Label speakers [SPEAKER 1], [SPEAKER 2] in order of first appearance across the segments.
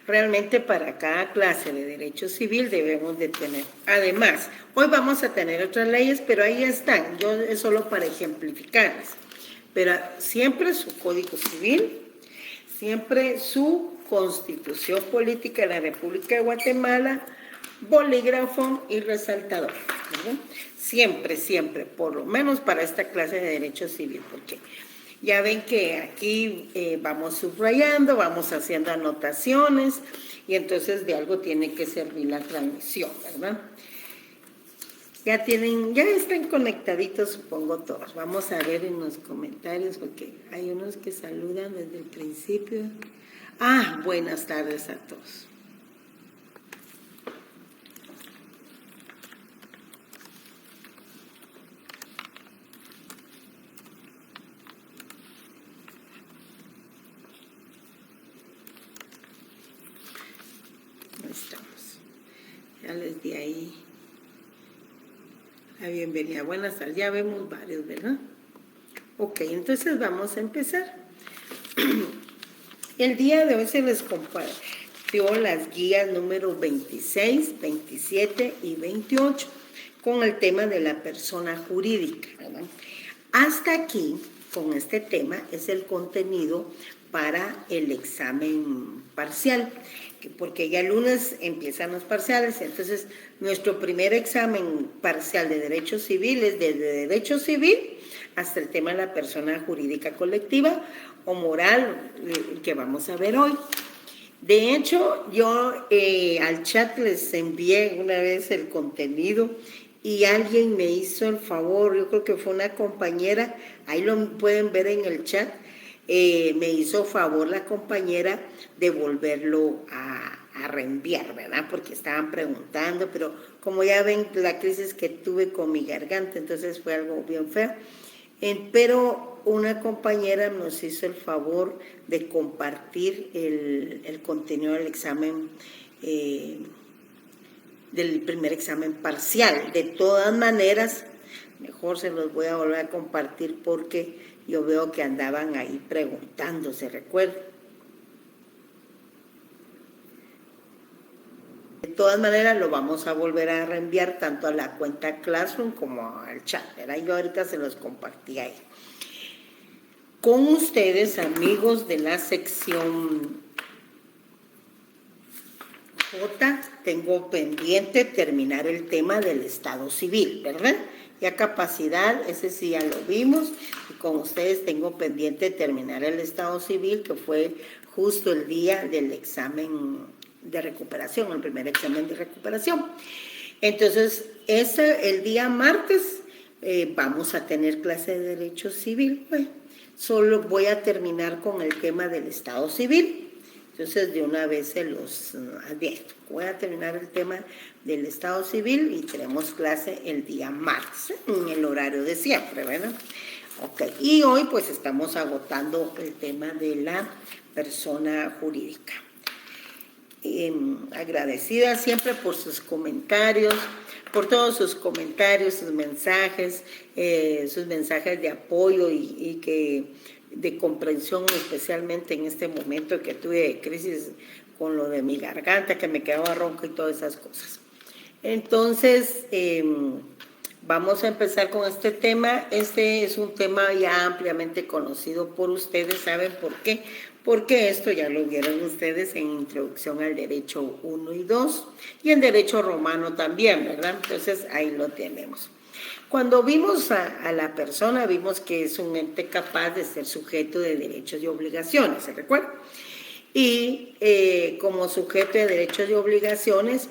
[SPEAKER 1] Realmente para cada clase de derecho civil debemos de tener. Además, hoy vamos a tener otras leyes, pero ahí están, yo es solo para ejemplificarles. Pero siempre su Código Civil, siempre su Constitución Política de la República de Guatemala, bolígrafo y resaltador, ¿verdad? Siempre, siempre, por lo menos para esta clase de derecho civil, porque ya ven que aquí vamos subrayando, vamos haciendo anotaciones y entonces de algo tiene que servir la transmisión, ¿verdad? Ya están conectaditos, supongo todos. Vamos a ver en los comentarios porque hay unos que saludan desde el principio. Buenas tardes a todos. Estamos. Ya les di ahí la bienvenida. Buenas tardes. Ya vemos varios, ¿verdad? Ok, entonces vamos a empezar. El día de hoy se les compartió las guías número 26, 27 y 28 con el tema de la persona jurídica, ¿verdad? Hasta aquí, con este tema, es el contenido para el examen parcial, porque ya el lunes empiezan los parciales, entonces nuestro primer examen parcial de Derecho Civil es desde Derecho Civil hasta el tema de la persona jurídica colectiva o moral, que vamos a ver hoy. De hecho, yo al chat les envié una vez el contenido y alguien me hizo el favor, yo creo que fue una compañera, ahí lo pueden ver en el chat, me hizo favor la compañera de volverlo a reenviar, ¿verdad? Porque estaban preguntando, pero como ya ven la crisis que tuve con mi garganta, entonces fue algo bien feo. Pero una compañera nos hizo el favor de compartir el contenido del examen, del primer examen parcial. De todas maneras, mejor se los voy a volver a compartir porque yo veo que andaban ahí preguntándose, ¿recuerdan? De todas maneras, lo vamos a volver a reenviar tanto a la cuenta Classroom como al chat, ¿verdad? Yo ahorita se los compartí ahí. Con ustedes, amigos de la sección J, tengo pendiente terminar el tema del Estado Civil, ¿verdad? Ya capacidad, ese sí ya lo vimos, y con ustedes tengo pendiente terminar el Estado Civil, que fue justo el día del examen de recuperación, el primer examen de recuperación. Entonces, el día martes vamos a tener clase de Derecho Civil. Bueno, solo voy a terminar con el tema del Estado Civil. Entonces, de una vez se los advierto. Voy a terminar el tema del Estado Civil y tenemos clase el día martes, en el horario de siempre, ¿verdad? Ok, y hoy pues estamos agotando el tema de la persona jurídica. Agradecida siempre por sus comentarios, por todos sus comentarios, sus mensajes de apoyo y que de comprensión, especialmente en este momento que tuve de crisis con lo de mi garganta, que me quedaba ronca y todas esas cosas. Entonces, vamos a empezar con este tema. Este es un tema ya ampliamente conocido por ustedes. ¿Saben por qué? Porque esto ya lo vieron ustedes en Introducción al Derecho 1 y 2 y en Derecho Romano también, ¿verdad? Entonces, ahí lo tenemos. Cuando vimos a la persona, vimos que es un ente capaz de ser sujeto de derechos y obligaciones, ¿se recuerda? Y como sujeto de derechos y obligaciones,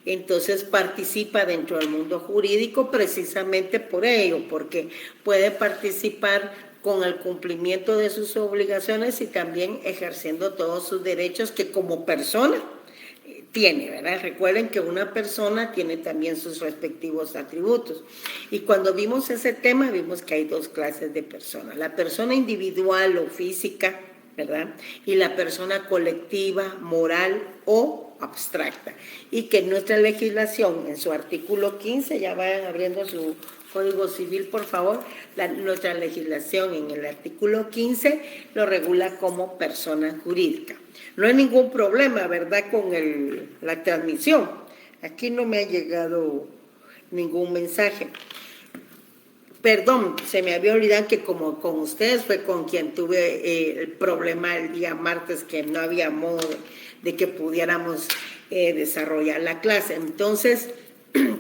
[SPEAKER 1] entonces participa dentro del mundo jurídico precisamente por ello, porque puede participar con el cumplimiento de sus obligaciones y también ejerciendo todos sus derechos que como persona tiene, ¿verdad? Recuerden que una persona tiene también sus respectivos atributos. Y cuando vimos ese tema, vimos que hay dos clases de personas. La persona individual o física, ¿verdad? Y la persona colectiva, moral o abstracta. Y que nuestra legislación, en su artículo 15, ya vayan abriendo su Código Civil, por favor, nuestra legislación en el artículo 15 lo regula como persona jurídica. No hay ningún problema, ¿verdad?, con la transmisión. Aquí no me ha llegado ningún mensaje. Perdón, se me había olvidado que como con ustedes fue con quien tuve el problema el día martes, que no había modo de que pudiéramos desarrollar la clase. Entonces,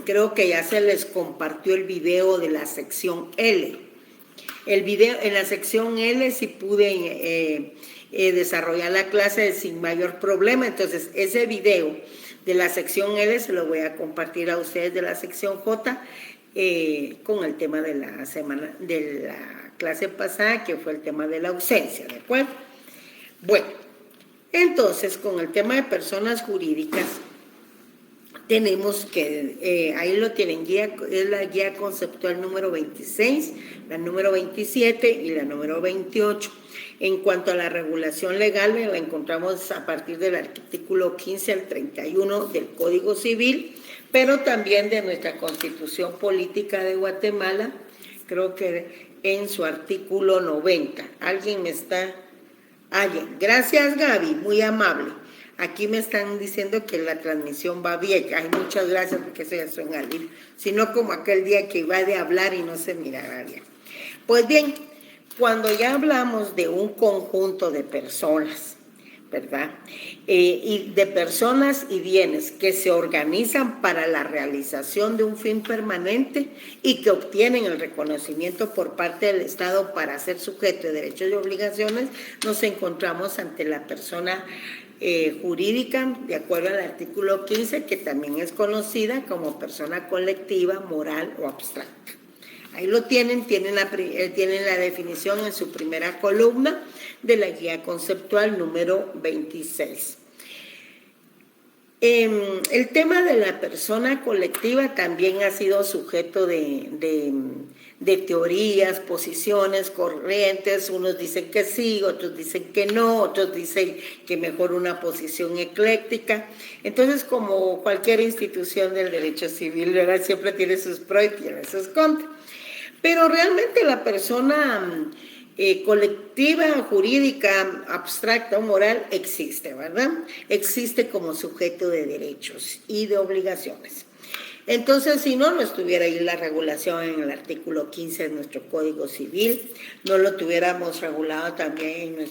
[SPEAKER 1] creo que ya se les compartió el video de la sección L. El video en la sección L sí pude desarrollar la clase sin mayor problema. Entonces, ese video de la sección L se lo voy a compartir a ustedes de la sección J, con el tema de la clase pasada, que fue el tema de la ausencia, ¿de acuerdo? Bueno, entonces, con el tema de personas jurídicas, tenemos que, ahí lo tienen, es la guía conceptual número 26, la número 27 y la número 28. En cuanto a la regulación legal, la encontramos a partir del artículo 15 al 31 del Código Civil, pero también de nuestra Constitución Política de Guatemala, creo que en su artículo 90. ¿Alguien me está...? Gracias, Gaby, muy amable. Aquí me están diciendo que la transmisión va bien. Ay, muchas gracias, porque eso ya son alivio. Si no, como aquel día que iba de hablar y no se miraba bien. Pues bien, cuando ya hablamos de un conjunto de personas, ¿verdad? Y de personas y bienes que se organizan para la realización de un fin permanente y que obtienen el reconocimiento por parte del Estado para ser sujeto de derechos y obligaciones, nos encontramos ante la persona jurídica, de acuerdo al artículo 15, que también es conocida como persona colectiva, moral o abstracta. Ahí lo tienen la definición en su primera columna de la guía conceptual número 26. El tema de la persona colectiva también ha sido sujeto de teorías, posiciones, corrientes. Unos dicen que sí, otros dicen que no, otros dicen que mejor una posición ecléctica. Entonces, como cualquier institución del derecho civil, ¿verdad?, siempre tiene sus pros y tiene sus contras. Pero realmente la persona colectiva, jurídica, abstracta o moral existe, ¿verdad? Existe como sujeto de derechos y de obligaciones. Entonces, si no estuviera ahí la regulación en el artículo 15 de nuestro Código Civil, no lo tuviéramos regulado también en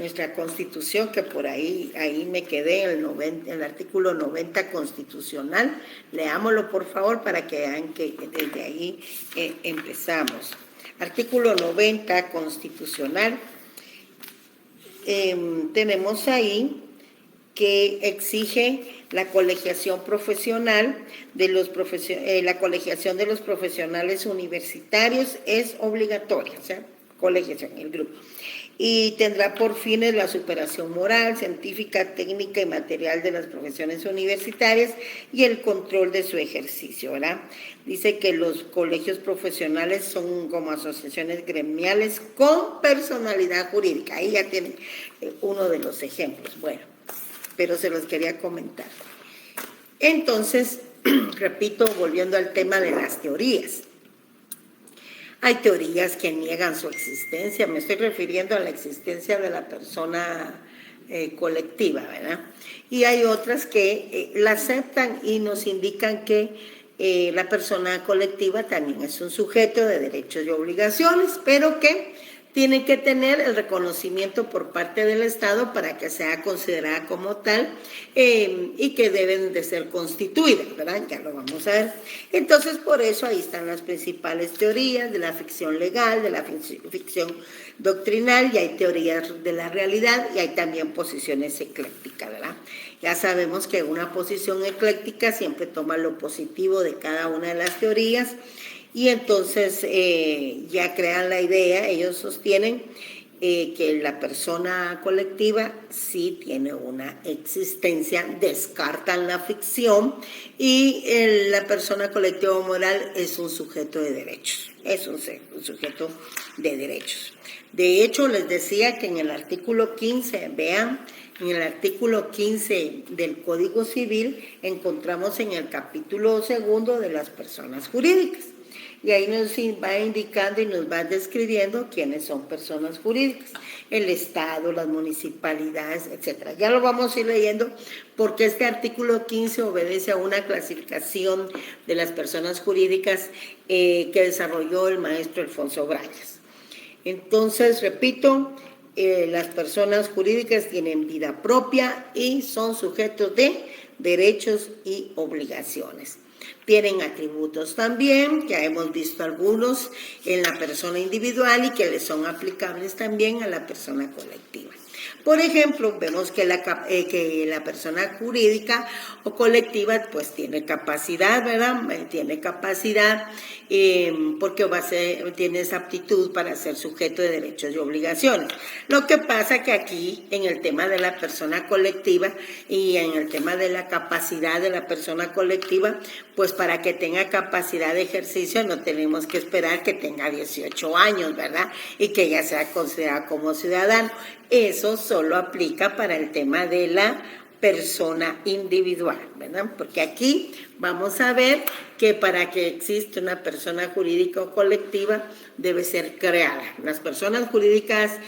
[SPEAKER 1] nuestra Constitución, que por ahí me quedé en el artículo 90 constitucional. Leámoslo, por favor, para que vean que desde ahí empezamos. Artículo 90 constitucional. Tenemos ahí que exige la colegiación profesional la colegiación de los profesionales universitarios es obligatoria, o sea, colegiación, el grupo. Y tendrá por fines la superación moral, científica, técnica y material de las profesiones universitarias y el control de su ejercicio, ¿verdad? Dice que los colegios profesionales son como asociaciones gremiales con personalidad jurídica. Ahí ya tienen uno de los ejemplos. Bueno, pero se los quería comentar. Entonces, repito, volviendo al tema de las teorías. Hay teorías que niegan su existencia, me estoy refiriendo a la existencia de la persona colectiva, ¿verdad? Y hay otras que la aceptan y nos indican que la persona colectiva también es un sujeto de derechos y obligaciones, pero que tiene que tener el reconocimiento por parte del Estado para que sea considerada como tal y que deben de ser constituidas, ¿verdad? Ya lo vamos a ver. Entonces, por eso ahí están las principales teorías de la ficción legal, de la ficción doctrinal, y hay teorías de la realidad y hay también posiciones eclécticas, ¿verdad? Ya sabemos que una posición ecléctica siempre toma lo positivo de cada una de las teorías. Y entonces ya crean la idea, ellos sostienen que la persona colectiva sí tiene una existencia, descartan la ficción y la persona colectiva o moral es un sujeto de derechos, es un sujeto de derechos. De hecho, les decía que en el artículo 15, vean, en el artículo 15 del Código Civil encontramos en el capítulo 2 de las personas jurídicas. y ahí nos va indicando y nos va describiendo quiénes son personas jurídicas, el Estado, las municipalidades, etcétera. Ya lo vamos a ir leyendo porque este artículo 15 obedece a una clasificación de las personas jurídicas que desarrolló el maestro Alfonso Brayas. Entonces, repito, las personas jurídicas tienen vida propia y son sujetos de derechos y obligaciones. Tienen atributos también, ya hemos visto algunos en la persona individual y que les son aplicables también a la persona colectiva. Por ejemplo, vemos que la persona jurídica o colectiva pues tiene capacidad, ¿verdad? Tiene capacidad porque tiene esa aptitud para ser sujeto de derechos y obligaciones. Lo que pasa que aquí en el tema de la persona colectiva y en el tema de la capacidad de la persona colectiva, pues para que tenga capacidad de ejercicio no tenemos que esperar que tenga 18 años, ¿verdad? Y que ella sea considerada como ciudadano. Eso solo aplica para el tema de la persona individual, ¿verdad? Porque aquí vamos a ver que para que exista una persona jurídica o colectiva debe ser creada. Las personas jurídicas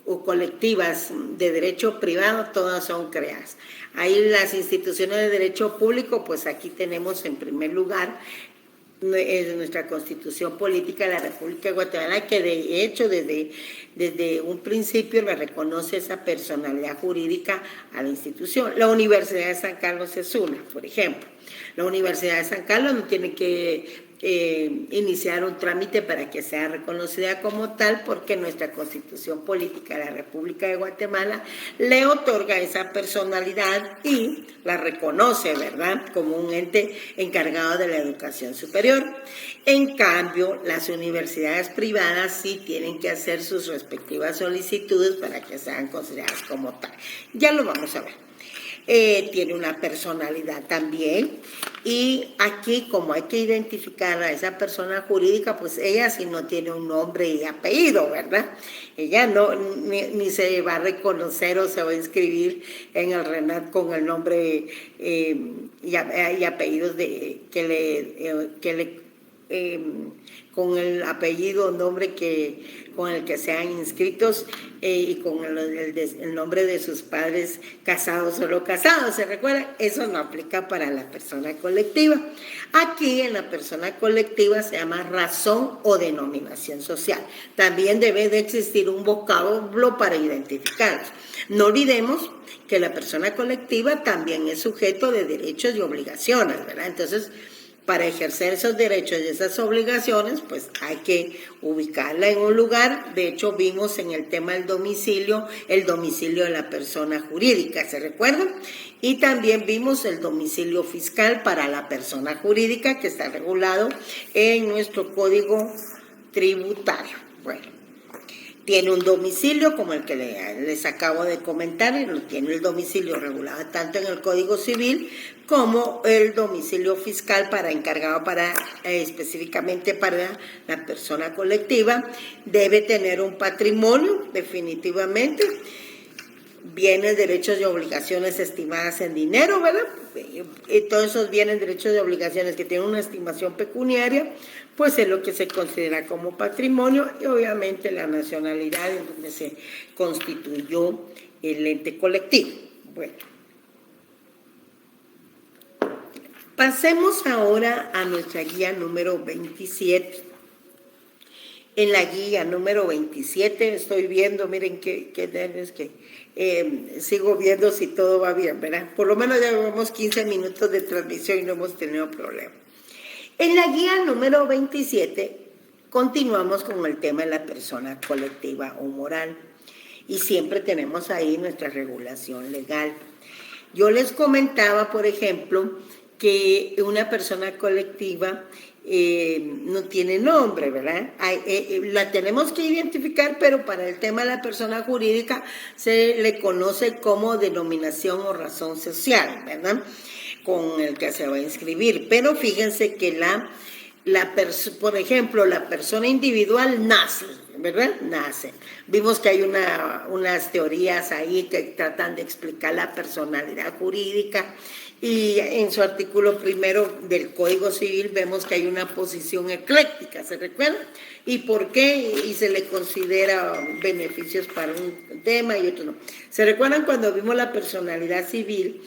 [SPEAKER 1] o colectivas de derecho privado, todas son creadas. Ahí las instituciones de derecho público, pues aquí tenemos en primer lugar nuestra Constitución Política de la República de Guatemala, que de hecho desde un principio le reconoce esa personalidad jurídica a la institución. La Universidad de San Carlos es una, por ejemplo. La Universidad de San Carlos no tiene que iniciar un trámite para que sea reconocida como tal, porque nuestra Constitución Política de la República de Guatemala le otorga esa personalidad y la reconoce, ¿verdad?, como un ente encargado de la educación superior. En cambio, las universidades privadas sí tienen que hacer sus respectivas solicitudes para que sean consideradas como tal. Ya lo vamos a ver. Tiene una personalidad también, y aquí como hay que identificar a esa persona jurídica, pues ella sí no tiene un nombre y apellido, ¿verdad? Ella no ni se va a reconocer o se va a inscribir en el RENAT con el nombre y apellidos con el apellido o nombre con el que sean inscritos y con el nombre de sus padres casados o no casados. ¿Se recuerdan? Eso no aplica para la persona colectiva. Aquí en la persona colectiva se llama razón o denominación social. También debe de existir un vocablo para identificarlos. No olvidemos que la persona colectiva también es sujeto de derechos y obligaciones, ¿verdad? Entonces, para ejercer esos derechos y esas obligaciones, pues hay que ubicarla en un lugar. De hecho, vimos en el tema del domicilio, el domicilio de la persona jurídica, ¿se recuerdan? Y también vimos el domicilio fiscal para la persona jurídica, que está regulado en nuestro Código Tributario. Bueno, tiene un domicilio como el que les acabo de comentar, y tiene el domicilio regulado tanto en el Código Civil como el domicilio fiscal encargado específicamente para la persona colectiva. Debe tener un patrimonio, definitivamente, bienes, derechos y obligaciones estimadas en dinero, ¿verdad? Y todos esos bienes, derechos y obligaciones que tienen una estimación pecuniaria, pues es lo que se considera como patrimonio, y obviamente la nacionalidad en donde se constituyó el ente colectivo. Bueno, pasemos ahora a nuestra guía número 27. En la guía número 27 estoy viendo, miren qué nervios que sigo viendo si todo va bien, ¿verdad? Por lo menos ya llevamos 15 minutos de transmisión y no hemos tenido problema. En la guía número 27 continuamos con el tema de la persona colectiva o moral, y siempre tenemos ahí nuestra regulación legal. Yo les comentaba, por ejemplo, que una persona colectiva no tiene nombre, ¿verdad? La tenemos que identificar, pero para el tema de la persona jurídica se le conoce como denominación o razón social, ¿verdad?, con el que se va a inscribir. Pero fíjense que la por ejemplo, la persona individual nace, ¿verdad? Nace. Vimos que hay unas teorías ahí que tratan de explicar la personalidad jurídica y en su artículo primero del Código Civil vemos que hay una posición ecléctica, ¿se recuerdan? ¿Y por qué? Y se le considera beneficios para un tema y otro no. ¿Se recuerdan cuando vimos la personalidad civil?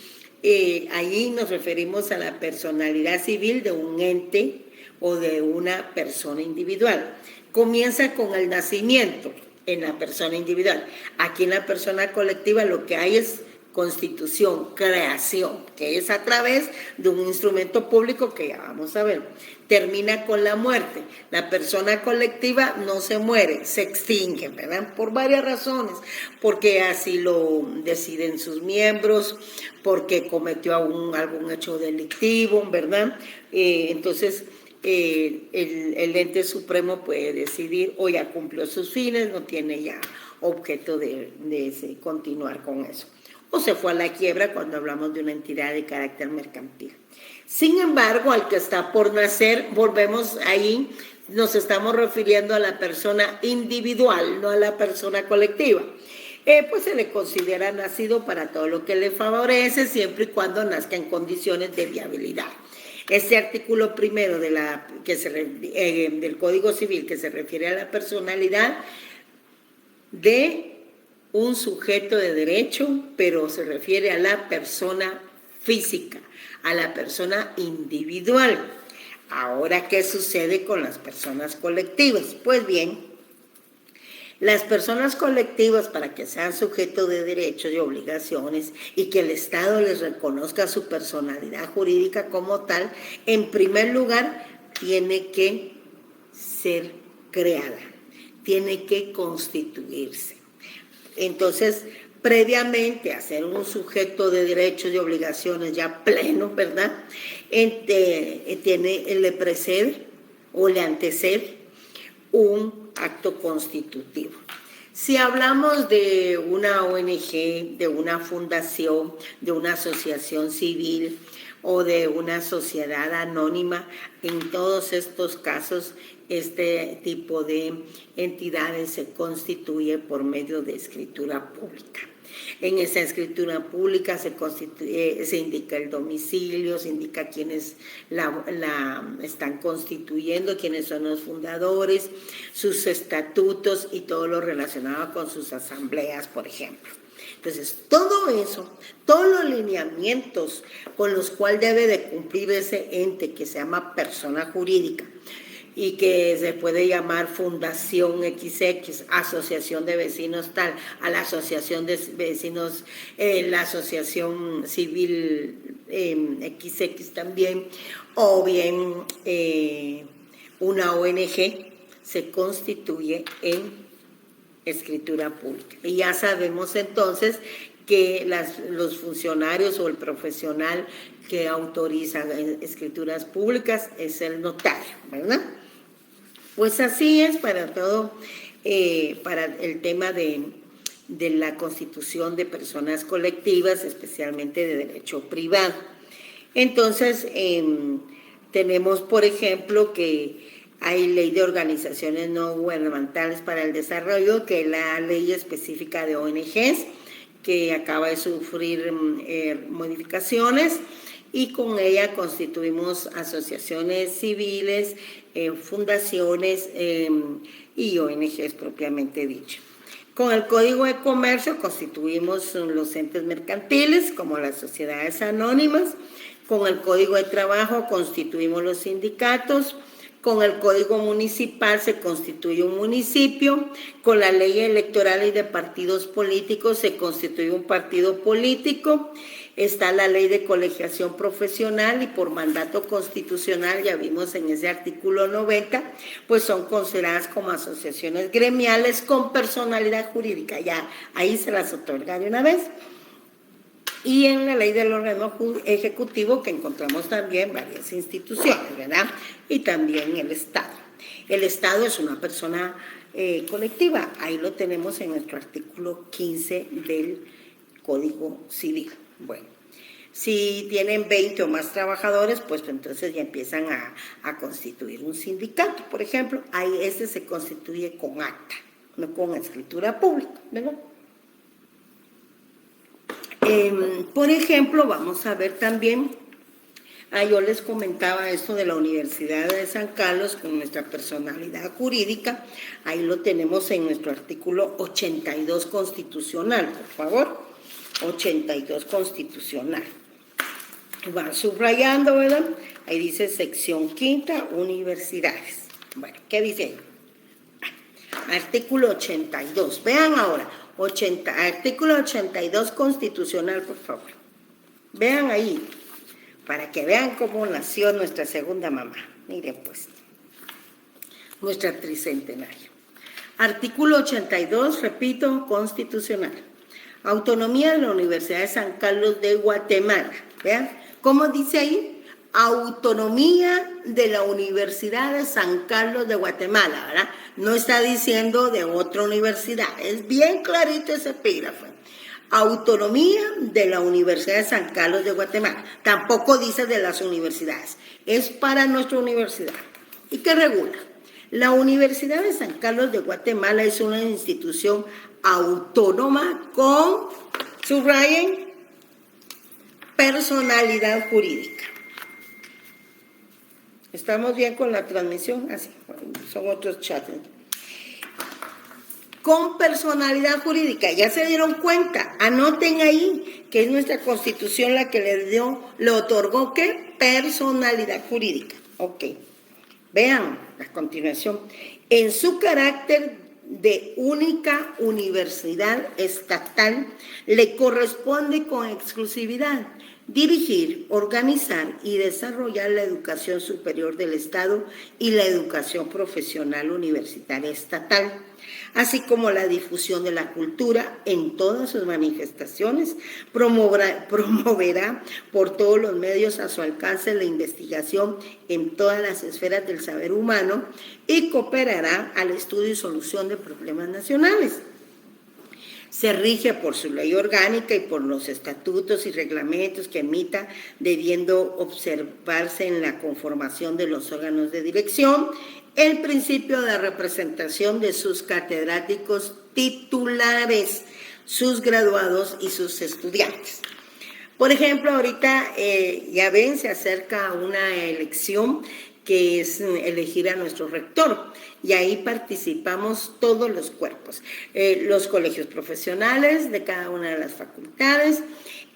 [SPEAKER 1] Ahí nos referimos a la personalidad civil de un ente o de una persona individual. Comienza con el nacimiento en la persona individual. Aquí en la persona colectiva lo que hay es constitución, creación, que es a través de un instrumento público que ya vamos a ver. Termina con la muerte. La persona colectiva no se muere, se extingue, ¿verdad? Por varias razones, porque así lo deciden sus miembros, porque cometió algún hecho delictivo, ¿verdad? Entonces, el ente supremo puede decidir o ya cumplió sus fines, no tiene ya objeto de continuar con eso. O se fue a la quiebra cuando hablamos de una entidad de carácter mercantil. Sin embargo, al que está por nacer, volvemos ahí, nos estamos refiriendo a la persona individual, no a la persona colectiva. Pues se le considera nacido para todo lo que le favorece, siempre y cuando nazca en condiciones de viabilidad. Este artículo primero del Código Civil que se refiere a la personalidad de un sujeto de derecho, pero se refiere a la persona física, a la persona individual. Ahora, ¿qué sucede con las personas colectivas? Pues bien, las personas colectivas, para que sean sujetos de derechos y obligaciones y que el Estado les reconozca su personalidad jurídica como tal, en primer lugar, tiene que ser creada, tiene que constituirse. Entonces, previamente a ser un sujeto de derechos y obligaciones ya pleno, ¿verdad? Le precede o le antecede un acto constitutivo. Si hablamos de una ONG, de una fundación, de una asociación civil o de una sociedad anónima, en todos estos casos este tipo de entidades se constituye por medio de escritura pública. En esa escritura pública se indica el domicilio, se indica quiénes la están constituyendo, quiénes son los fundadores, sus estatutos y todo lo relacionado con sus asambleas, por ejemplo. Entonces, todo eso, todos los lineamientos con los cuales debe de cumplir ese ente que se llama persona jurídica, y que se puede llamar Fundación XX, Asociación de Vecinos tal, a la Asociación de Vecinos, la Asociación Civil XX también, o bien una ONG se constituye en escritura pública. Y ya sabemos entonces que los funcionarios o el profesional que autoriza escrituras públicas es el notario, ¿verdad? Pues así es para todo, para el tema de la constitución de personas colectivas, especialmente de derecho privado. Entonces, tenemos, por ejemplo, que hay ley de organizaciones no gubernamentales para el desarrollo, que es la ley específica de ONGs, que acaba de sufrir modificaciones, y con ella constituimos asociaciones civiles, fundaciones y ONGs propiamente dicho. Con el Código de Comercio constituimos los entes mercantiles como las sociedades anónimas. Con el Código de Trabajo constituimos los sindicatos. Con el Código Municipal se constituye un municipio. Con la ley electoral y de partidos políticos se constituye un partido político. Está la ley de colegiación profesional y por mandato constitucional, ya vimos en ese artículo 90, pues son consideradas como asociaciones gremiales con personalidad jurídica. Ya ahí se las otorga de una vez. Y en la ley del órgano ejecutivo que encontramos también varias instituciones, ¿verdad? Y también el Estado. El Estado es una persona colectiva. Ahí lo tenemos en nuestro artículo 15 del Código Civil. Bueno, Si tienen 20 o más trabajadores, pues entonces ya empiezan a constituir un sindicato. Por ejemplo, ahí este se constituye con acta, no con escritura pública, ¿verdad? Por ejemplo, vamos a ver también, yo les comentaba esto de la Universidad de San Carlos con nuestra personalidad jurídica. Ahí lo tenemos en nuestro artículo 82 constitucional, por favor. 82 constitucional. Va subrayando, ¿verdad? Ahí dice sección quinta, universidades. Bueno, ¿qué dice? Artículo 82. Vean ahora, artículo 82 constitucional, por favor. Vean ahí, para que vean cómo nació nuestra segunda mamá. Miren pues, nuestra tricentenaria. Artículo 82, repito, constitucional. Autonomía de la Universidad de San Carlos de Guatemala. ¿Vean? ¿Cómo dice ahí? Autonomía de la Universidad de San Carlos de Guatemala, ¿verdad? No está diciendo de otra universidad. Es bien clarito ese epígrafe. Autonomía de la Universidad de San Carlos de Guatemala. Tampoco dice de las universidades. Es para nuestra universidad. ¿Y qué regula? La Universidad de San Carlos de Guatemala es una institución autónoma con, subrayen, personalidad jurídica. ¿Estamos bien con la transmisión? Así, son otros chats. Con personalidad jurídica, ya se dieron cuenta, anoten ahí que es nuestra Constitución la que le otorgó, ¿qué? Personalidad jurídica. Ok, vean a continuación, en su carácter de única universidad estatal, le corresponde con exclusividad dirigir, organizar y desarrollar la educación superior del Estado y la educación profesional universitaria estatal, así como la difusión de la cultura en todas sus manifestaciones, promoverá por todos los medios a su alcance la investigación en todas las esferas del saber humano y cooperará al estudio y solución de problemas nacionales. Se rige por su ley orgánica y por los estatutos y reglamentos que emita, debiendo observarse en la conformación de los órganos de dirección el principio de representación de sus catedráticos titulares, sus graduados y sus estudiantes. Por ejemplo, ahorita ya ven, se acerca una elección que es elegir a nuestro rector, y ahí participamos todos los cuerpos, los colegios profesionales de cada una de las facultades,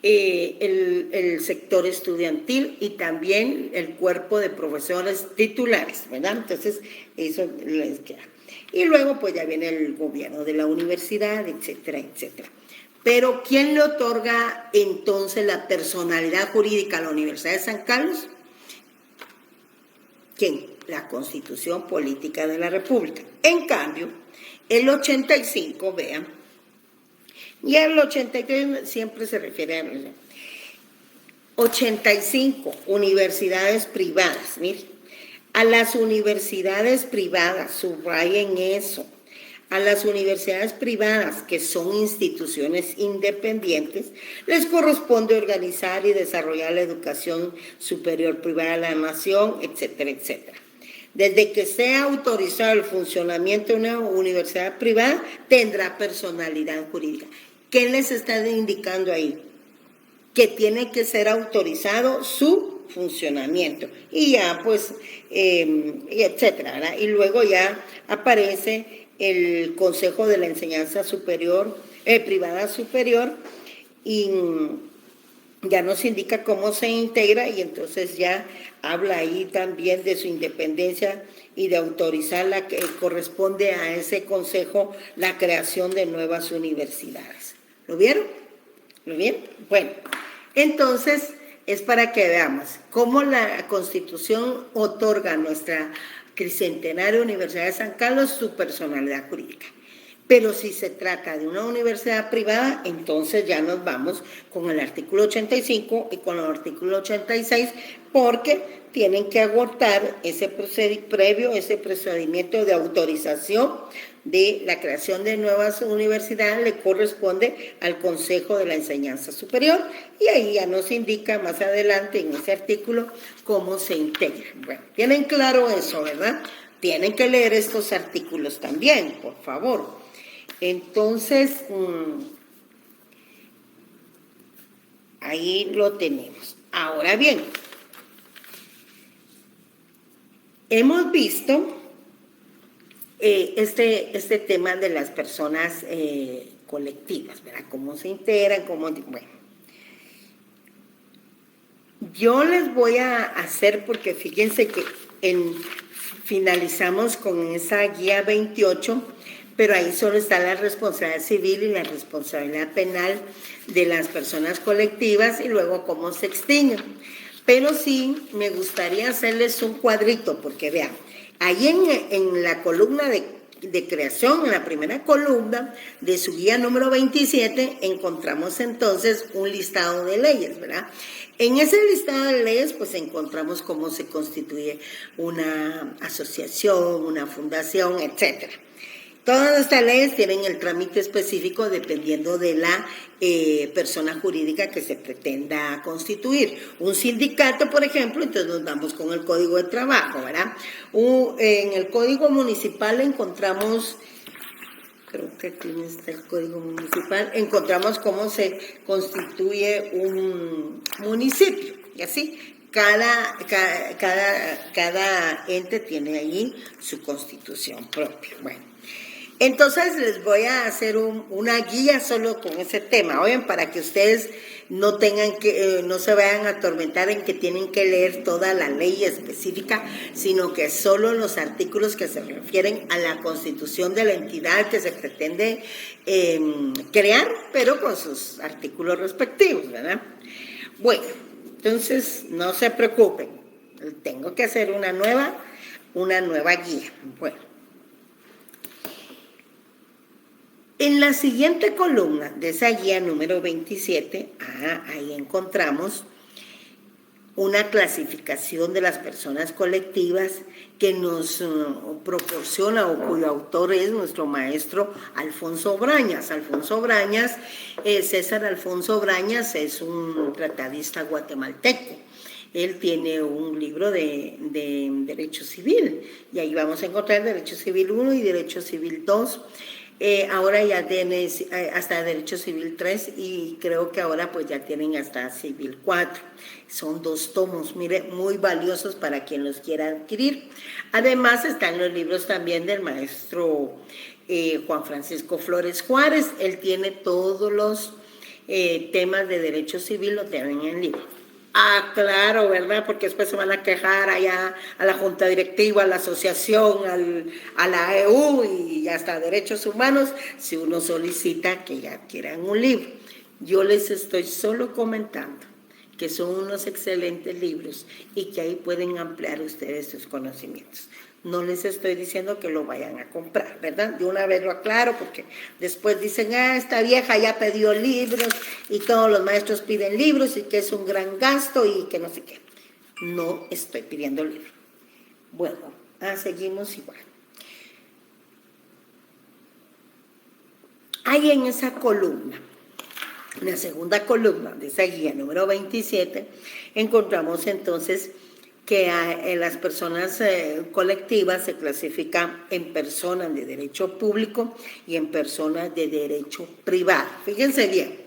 [SPEAKER 1] el sector estudiantil y también el cuerpo de profesores titulares, ¿verdad? Entonces, eso les queda. Y luego, pues ya viene el gobierno de la universidad, etcétera, etcétera. Pero, ¿quién le otorga entonces la personalidad jurídica a la Universidad de San Carlos? ¿Quién? La Constitución Política de la República. En cambio, el 85, vean, y el 83 siempre se refiere a 85 universidades privadas. Miren, a las universidades privadas, subrayen eso, a las universidades privadas, que son instituciones independientes, les corresponde organizar y desarrollar la educación superior privada de la nación, etcétera, etcétera. Desde que sea autorizado el funcionamiento de una universidad privada, tendrá personalidad jurídica. ¿Qué les está indicando ahí? Que tiene que ser autorizado su funcionamiento. Y ya, pues, etcétera, ¿verdad? Y luego ya aparece el Consejo de la Enseñanza Superior, Privada Superior, y ya nos indica cómo se integra, y entonces ya habla ahí también de su independencia y de autorizar la que corresponde a ese consejo la creación de nuevas universidades. ¿Lo vieron? ¿Lo vieron? Bueno, entonces es para que veamos cómo la Constitución otorga a nuestra Tricentenaria Universidad de San Carlos su personalidad jurídica. Pero si se trata de una universidad privada, entonces ya nos vamos con el artículo 85 y con el artículo 86, porque tienen que agotar ese procedimiento de autorización de la creación de nuevas universidades le corresponde al Consejo de la Enseñanza Superior, y ahí ya nos indica más adelante en ese artículo cómo se integra. Bueno, tienen claro eso, ¿verdad? Tienen que leer estos artículos también, por favor. Entonces, ahí lo tenemos. Ahora bien, hemos visto este tema de las personas colectivas, ¿verdad? Cómo se integran, bueno. Yo les voy a hacer, porque fíjense que finalizamos con esa guía 28, pero ahí solo está la responsabilidad civil y la responsabilidad penal de las personas colectivas y luego cómo se extinguen. Pero sí me gustaría hacerles un cuadrito, porque vean, ahí en la columna de creación, en la primera columna de su guía número 27, encontramos entonces un listado de leyes, ¿verdad? En ese listado de leyes, pues encontramos cómo se constituye una asociación, una fundación, etcétera. Todas estas leyes tienen el trámite específico dependiendo de la persona jurídica que se pretenda constituir. Un sindicato, por ejemplo, entonces nos vamos con el Código de Trabajo, ¿verdad? En el Código Municipal encontramos, creo que aquí está el Código Municipal, encontramos cómo se constituye un municipio, y así. Cada ente tiene ahí su constitución propia. Bueno. Entonces les voy a hacer una guía solo con ese tema, oigan, para que ustedes no se vayan a atormentar en que tienen que leer toda la ley específica, sino que solo los artículos que se refieren a la constitución de la entidad que se pretende crear, pero con sus artículos respectivos, ¿verdad? Bueno, entonces no se preocupen, tengo que hacer una nueva guía. Bueno. En la siguiente columna de esa guía número 27, ahí encontramos una clasificación de las personas colectivas que nos proporciona o cuyo autor es nuestro maestro Alfonso Brañas. César Alfonso Brañas es un tratadista guatemalteco. Él tiene un libro de Derecho Civil, y ahí vamos a encontrar Derecho Civil 1 y Derecho Civil 2. Ahora ya tiene hasta Derecho Civil 3 y creo que ahora pues ya tienen hasta Civil 4. Son 2 tomos, mire, muy valiosos para quien los quiera adquirir. Además están los libros también del maestro Juan Francisco Flores Juárez. Él tiene todos los temas de Derecho Civil, lo tienen en el libro. Claro, ¿verdad? Porque después se van a quejar allá a la Junta Directiva, a la Asociación, a la EU y hasta Derechos Humanos, si uno solicita que ya adquieran un libro. Yo les estoy solo comentando que son unos excelentes libros y que ahí pueden ampliar ustedes sus conocimientos. No les estoy diciendo que lo vayan a comprar, ¿verdad? De una vez lo aclaro, porque después dicen, esta vieja ya pidió libros y todos los maestros piden libros y que es un gran gasto y que no sé qué. No estoy pidiendo libros. Bueno, seguimos igual. Hay en esa columna, en la segunda columna de esa guía número 27, encontramos entonces que las personas colectivas se clasifican en personas de derecho público y en personas de derecho privado. Fíjense bien,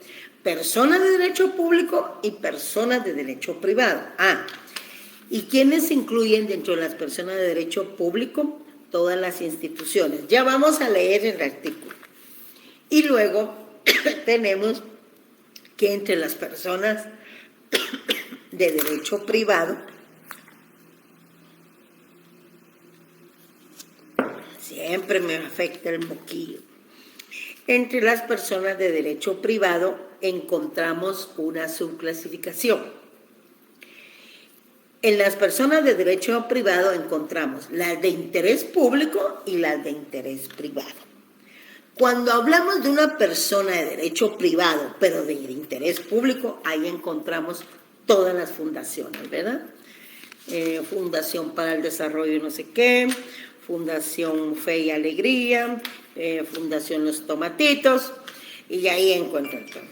[SPEAKER 1] personas de derecho público y personas de derecho privado. ¿Y quiénes se incluyen dentro de las personas de derecho público? Todas las instituciones. Ya vamos a leer el artículo. Y luego tenemos que entre las personas de derecho privado, siempre me afecta el moquillo. Entre las personas de derecho privado encontramos una subclasificación. En las personas de derecho privado encontramos las de interés público y las de interés privado. Cuando hablamos de una persona de derecho privado, pero de interés público, ahí encontramos todas las fundaciones, ¿verdad? Fundación para el Desarrollo no sé qué, Fundación Fe y Alegría, Fundación Los Tomatitos, y ahí encuentran todo.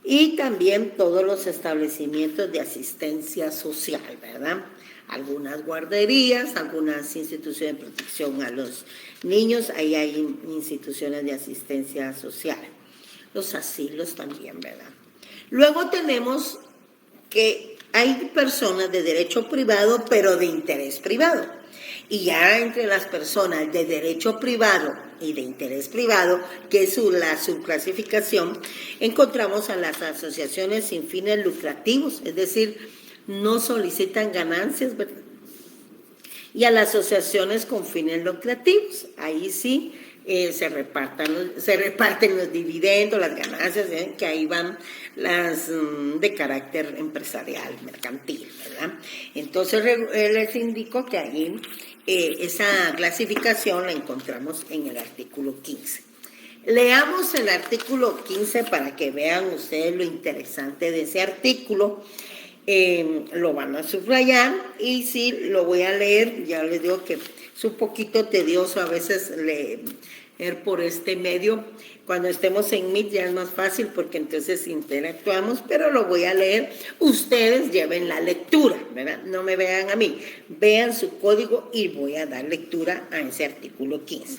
[SPEAKER 1] Y también todos los establecimientos de asistencia social, ¿verdad? Algunas guarderías, algunas instituciones de protección a los niños, ahí hay instituciones de asistencia social. Los asilos también, ¿verdad? Luego tenemos que hay personas de derecho privado, pero de interés privado. Y ya entre las personas de derecho privado y de interés privado, que es la subclasificación, encontramos a las asociaciones sin fines lucrativos, es decir, no solicitan ganancias, ¿verdad? Y a las asociaciones con fines lucrativos, ahí sí se reparten los dividendos, las ganancias, que ahí van las de carácter empresarial, mercantil, ¿verdad? Entonces les indico que ahí esa clasificación la encontramos en el artículo 15. Leamos el artículo 15 para que vean ustedes lo interesante de ese artículo. Lo van a subrayar y sí, lo voy a leer. Ya les digo que es un poquito tedioso a veces leer por este medio. Cuando estemos en Meet ya es más fácil porque entonces interactuamos, pero lo voy a leer. Ustedes lleven la lectura, ¿verdad? No me vean a mí, vean su código y voy a dar lectura a ese artículo 15.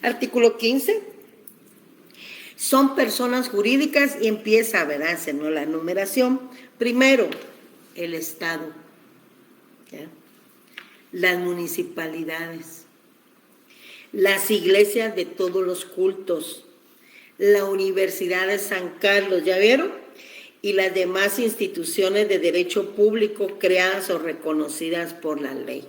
[SPEAKER 1] Artículo 15. Son personas jurídicas y empieza, ¿verdad? ¿No? La numeración. Primero, el Estado, ¿ya? Las municipalidades, las iglesias de todos los cultos, la Universidad de San Carlos, ¿ya vieron? Y las demás instituciones de derecho público creadas o reconocidas por la ley.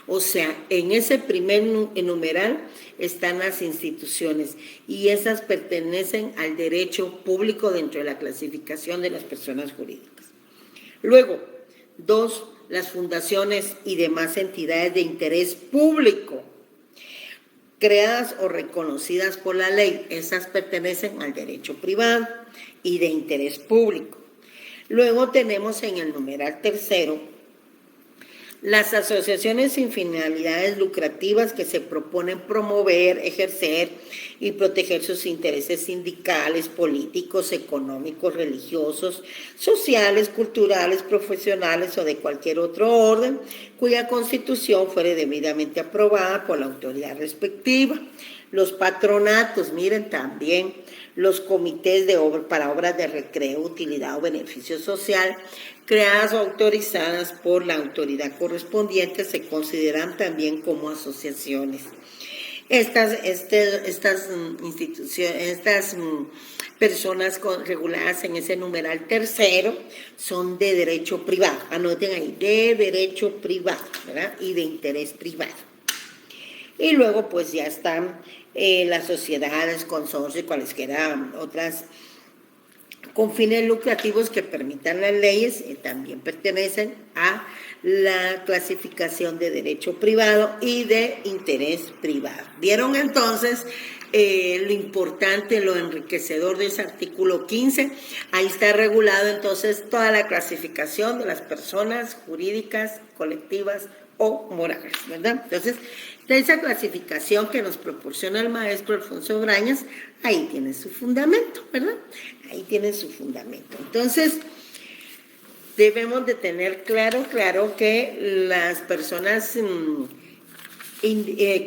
[SPEAKER 1] O sea, en ese primer numeral están las instituciones y esas pertenecen al derecho público dentro de la clasificación de las personas jurídicas. Luego, 2, las fundaciones y demás entidades de interés público creadas o reconocidas por la ley, esas pertenecen al derecho privado y de interés público. Luego tenemos en el numeral 3 las asociaciones sin finalidades lucrativas que se proponen promover, ejercer y proteger sus intereses sindicales, políticos, económicos, religiosos, sociales, culturales, profesionales o de cualquier otro orden, cuya constitución fuere debidamente aprobada por la autoridad respectiva. Los patronatos, miren también, los comités para obras de recreo, utilidad o beneficio social, creadas o autorizadas por la autoridad correspondiente, se consideran también como asociaciones. Estas instituciones, estas personas reguladas en ese numeral 3 son de derecho privado, anoten ahí, de derecho privado, ¿verdad? Y de interés privado. Y luego pues ya están las sociedades, consorcios y cualesquiera otras con fines lucrativos que permitan las leyes, también pertenecen a la clasificación de derecho privado y de interés privado. ¿Vieron entonces lo importante, lo enriquecedor de ese artículo 15? Ahí está regulado entonces toda la clasificación de las personas jurídicas, colectivas o morales, ¿verdad? Entonces, de esa clasificación que nos proporciona el maestro Alfonso Brañas, ahí tiene su fundamento, ¿verdad? Ahí tiene su fundamento. Entonces, debemos de tener claro que las personas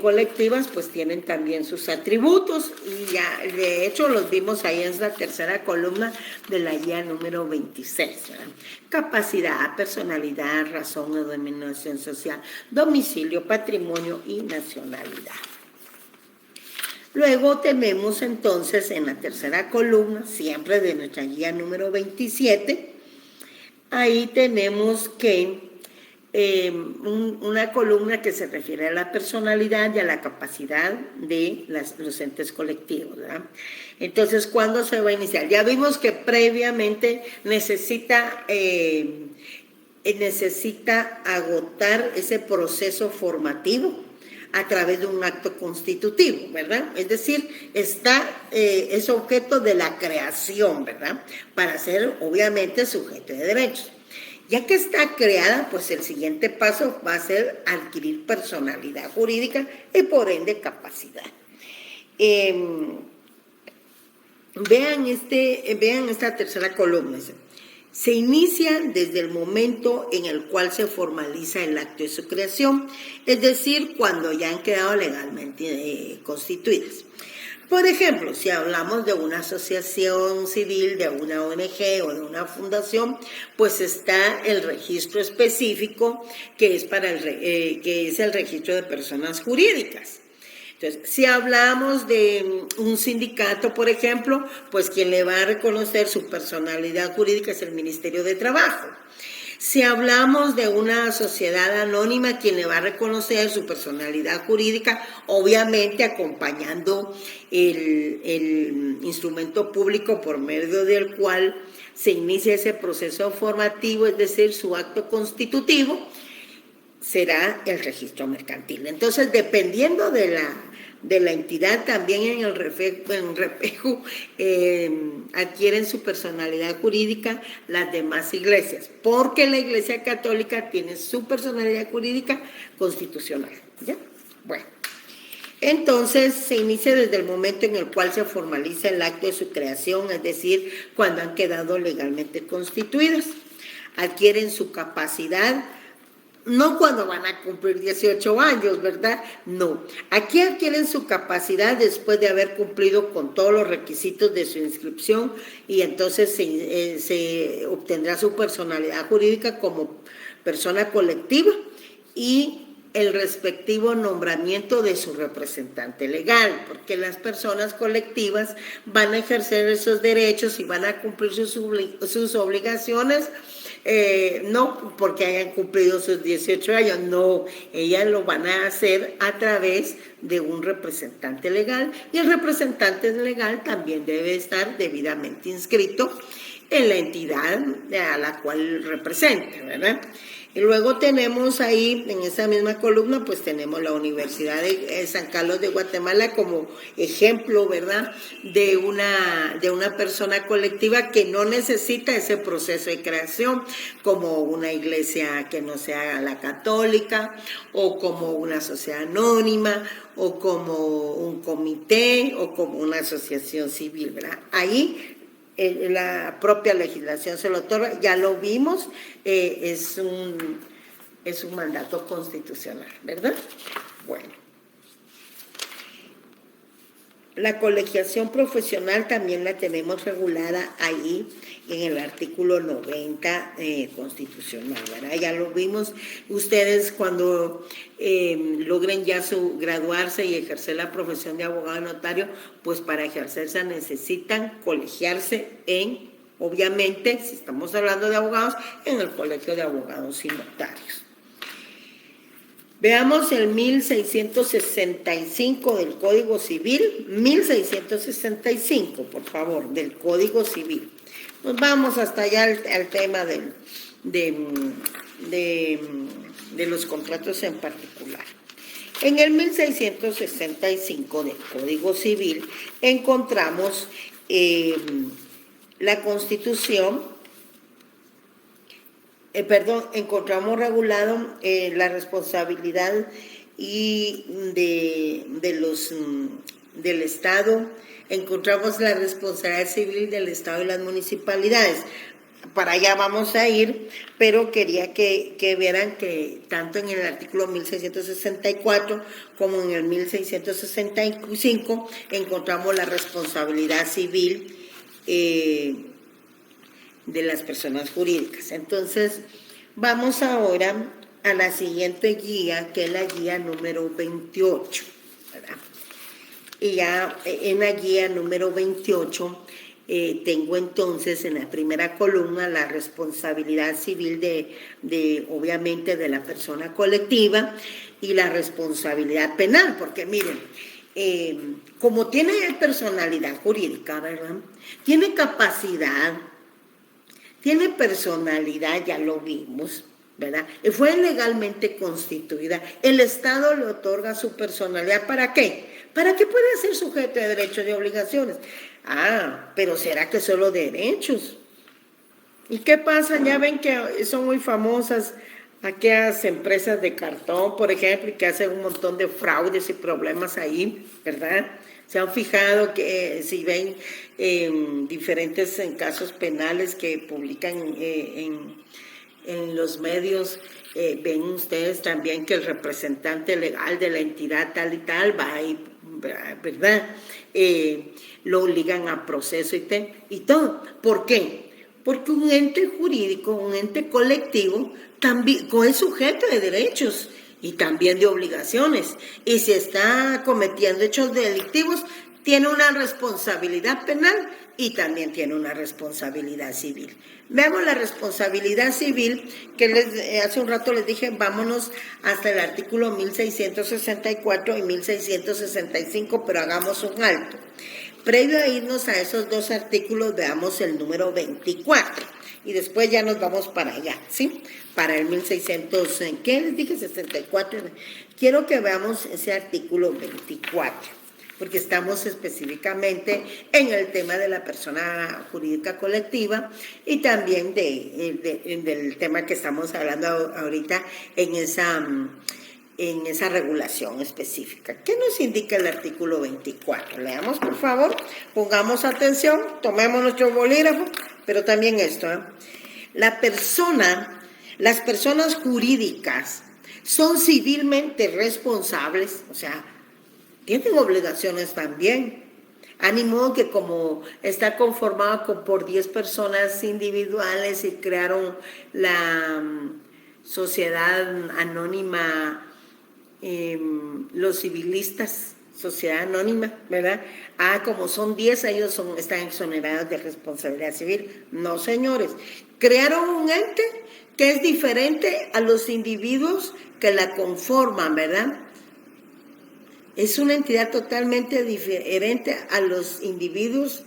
[SPEAKER 1] colectivas pues tienen también sus atributos y ya de hecho los vimos ahí en la tercera columna de la guía número 26, ¿verdad? Capacidad, personalidad, razón o denominación social, domicilio, patrimonio y nacionalidad. Luego tenemos entonces en la tercera columna, siempre de nuestra guía número 27, ahí tenemos que una columna que se refiere a la personalidad y a la capacidad de los entes colectivos, ¿verdad? Entonces, ¿cuándo se va a iniciar? Ya vimos que previamente necesita agotar ese proceso formativo a través de un acto constitutivo, ¿verdad? Es decir, es objeto de la creación, ¿verdad? Para ser, obviamente, sujeto de derechos. Ya que está creada, pues el siguiente paso va a ser adquirir personalidad jurídica y por ende capacidad. Vean esta tercera columna. Se inicia desde el momento en el cual se formaliza el acto de su creación, es decir, cuando ya han quedado legalmente constituidas. Por ejemplo, si hablamos de una asociación civil, de una ONG o de una fundación, pues está el registro específico que es el registro de personas jurídicas. Entonces, si hablamos de un sindicato, por ejemplo, pues quien le va a reconocer su personalidad jurídica es el Ministerio de Trabajo. Si hablamos de una sociedad anónima, quien le va a reconocer su personalidad jurídica, obviamente acompañando el instrumento público por medio del cual se inicia ese proceso formativo, es decir, su acto constitutivo, será el registro mercantil. Entonces, dependiendo de la entidad, también en el reflejo adquieren su personalidad jurídica las demás iglesias, porque la Iglesia Católica tiene su personalidad jurídica constitucional. ¿Ya? Bueno, entonces se inicia desde el momento en el cual se formaliza el acto de su creación, es decir, cuando han quedado legalmente constituidas. Adquieren su capacidad, no cuando van a cumplir 18 años, ¿verdad? No. Aquí adquieren su capacidad después de haber cumplido con todos los requisitos de su inscripción y entonces se obtendrá su personalidad jurídica como persona colectiva y el respectivo nombramiento de su representante legal, porque las personas colectivas van a ejercer esos derechos y van a cumplir sus obligaciones. No porque hayan cumplido sus 18 años, no, ellas lo van a hacer a través de un representante legal y el representante legal también debe estar debidamente inscrito en la entidad a la cual representa, ¿verdad? Y luego tenemos ahí, en esa misma columna, pues tenemos la Universidad de San Carlos de Guatemala como ejemplo, ¿verdad?, de una persona colectiva que no necesita ese proceso de creación, como una iglesia que no sea la católica, o como una sociedad anónima, o como un comité, o como una asociación civil, ¿verdad? Ahí la propia legislación se lo otorga, ya lo vimos, es un mandato constitucional, ¿verdad? Bueno. La colegiación profesional también la tenemos regulada ahí en el artículo 90 constitucional, ¿verdad? Ya lo vimos, ustedes cuando logren ya graduarse y ejercer la profesión de abogado notario, pues para ejercerse necesitan colegiarse obviamente, si estamos hablando de abogados, en el Colegio de Abogados y Notarios. Veamos el 1665 del Código Civil, 1665, por favor, del Código Civil. Nos vamos hasta allá al tema de los contratos en particular. En el 1665 del Código Civil encontramos la Constitución. Encontramos regulado la responsabilidad del Estado, encontramos la responsabilidad civil del Estado y las municipalidades. Para allá vamos a ir, pero quería que vieran que tanto en el artículo 1664 como en el 1665 encontramos la responsabilidad civil de las personas jurídicas. Entonces, vamos ahora a la siguiente guía, que es la guía número 28, ¿verdad? Y ya en la guía número 28 tengo entonces en la primera columna la responsabilidad civil obviamente de la persona colectiva y la responsabilidad penal, porque miren, como tiene personalidad jurídica, ¿verdad?, tiene capacidad, tiene personalidad, ya lo vimos, ¿verdad? Fue legalmente constituida. El Estado le otorga su personalidad. ¿Para qué? Para que pueda ser sujeto de derechos y obligaciones. Ah, pero ¿será que solo derechos? ¿Y qué pasa? Ya ven que son muy famosas aquellas empresas de cartón, por ejemplo, y que hacen un montón de fraudes y problemas ahí, ¿verdad? Se han fijado que si ven diferentes casos penales que publican en los medios, ven ustedes también que el representante legal de la entidad tal y tal va ahí, ¿verdad? Lo obligan a proceso y todo. ¿Por qué? Porque un ente jurídico, un ente colectivo, también es sujeto de derechos y también de obligaciones. Y si está cometiendo hechos delictivos, tiene una responsabilidad penal y también tiene una responsabilidad civil. Veamos la responsabilidad civil, que hace un rato les dije, vámonos hasta el artículo 1664 y 1665, pero hagamos un alto. Previo a irnos a esos dos artículos, veamos el número 24 y después ya nos vamos para allá, ¿sí? Para el 1600, ¿qué les dije? 64. Quiero que veamos ese artículo 24, porque estamos específicamente en el tema de la persona jurídica colectiva y también del tema que estamos hablando ahorita en esa regulación específica. ¿Qué nos indica el artículo 24? Leamos, por favor, pongamos atención, tomemos nuestro bolígrafo, pero también esto, ¿eh? Las personas jurídicas son civilmente responsables, o sea, tienen obligaciones también. Ánimo que como está conformado por 10 personas individuales y crearon la sociedad anónima, los civilistas, sociedad anónima, ¿verdad? Como son 10, ellos están exonerados de responsabilidad civil. No, señores, crearon un ente que es diferente a los individuos que la conforman, ¿verdad? Es una entidad totalmente diferente a los individuos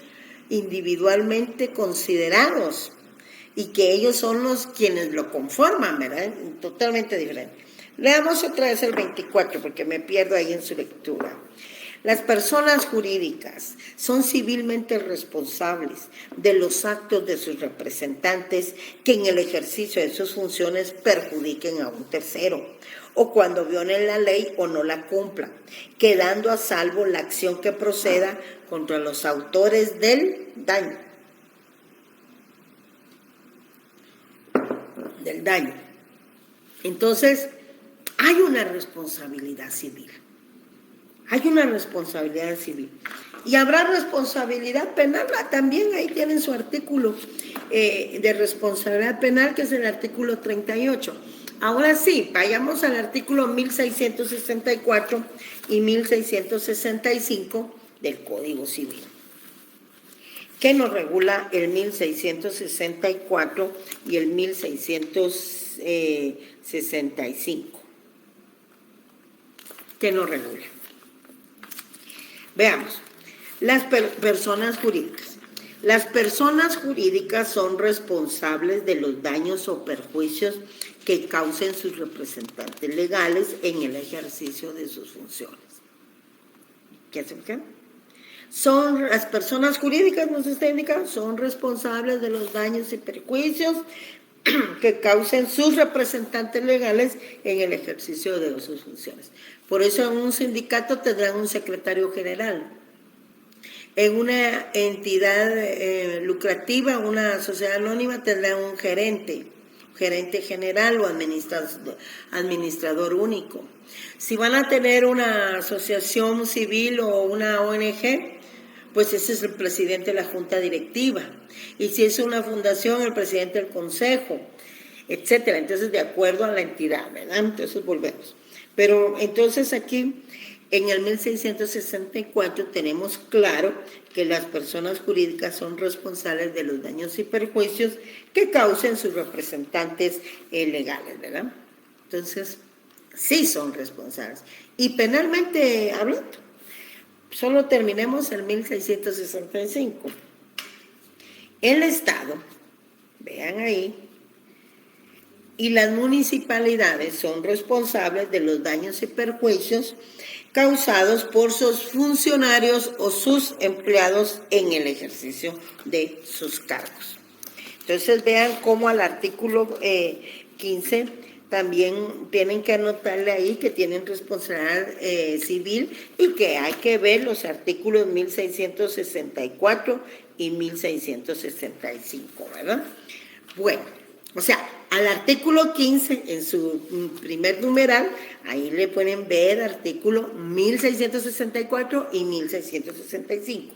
[SPEAKER 1] individualmente considerados y que ellos son los quienes lo conforman, ¿verdad? Totalmente diferente. Leamos otra vez el 24 porque me pierdo ahí en su lectura. Las personas jurídicas son civilmente responsables de los actos de sus representantes que en el ejercicio de sus funciones perjudiquen a un tercero o cuando violen la ley o no la cumplan, quedando a salvo la acción que proceda contra los autores del daño. Entonces, hay una responsabilidad civil. Y habrá responsabilidad penal, también ahí tienen su artículo de responsabilidad penal, que es el artículo 38. Ahora sí, vayamos al artículo 1664 y 1665 del Código Civil. ¿Qué nos regula el 1664 y el 1665? ¿Qué nos regula? Veamos, las personas jurídicas. Las personas jurídicas son responsables de los daños o perjuicios que causen sus representantes legales en el ejercicio de sus funciones. ¿Qué hacen? Son las personas jurídicas, nos está indicando, son responsables de los daños y perjuicios que causen sus representantes legales en el ejercicio de sus funciones. Por eso en un sindicato tendrán un secretario general. En una entidad lucrativa, una sociedad anónima, tendrán un gerente general o administrador único. Si van a tener una asociación civil o una ONG, pues ese es el presidente de la junta directiva. Y si es una fundación, el presidente del consejo, etcétera. Entonces, de acuerdo a la entidad, ¿verdad? Entonces, volvemos. Pero entonces aquí, en el 1664, tenemos claro que las personas jurídicas son responsables de los daños y perjuicios que causen sus representantes legales, ¿verdad? Entonces, sí son responsables. Y penalmente hablando, solo terminemos el 1665. El Estado, vean ahí, y las municipalidades son responsables de los daños y perjuicios causados por sus funcionarios o sus empleados en el ejercicio de sus cargos. Entonces vean cómo al artículo 15 también tienen que anotarle ahí que tienen responsabilidad civil y que hay que ver los artículos 1664 y 1665, ¿verdad? Bueno, o sea, al artículo 15 en su primer numeral, ahí le pueden ver artículo 1664 y 1665.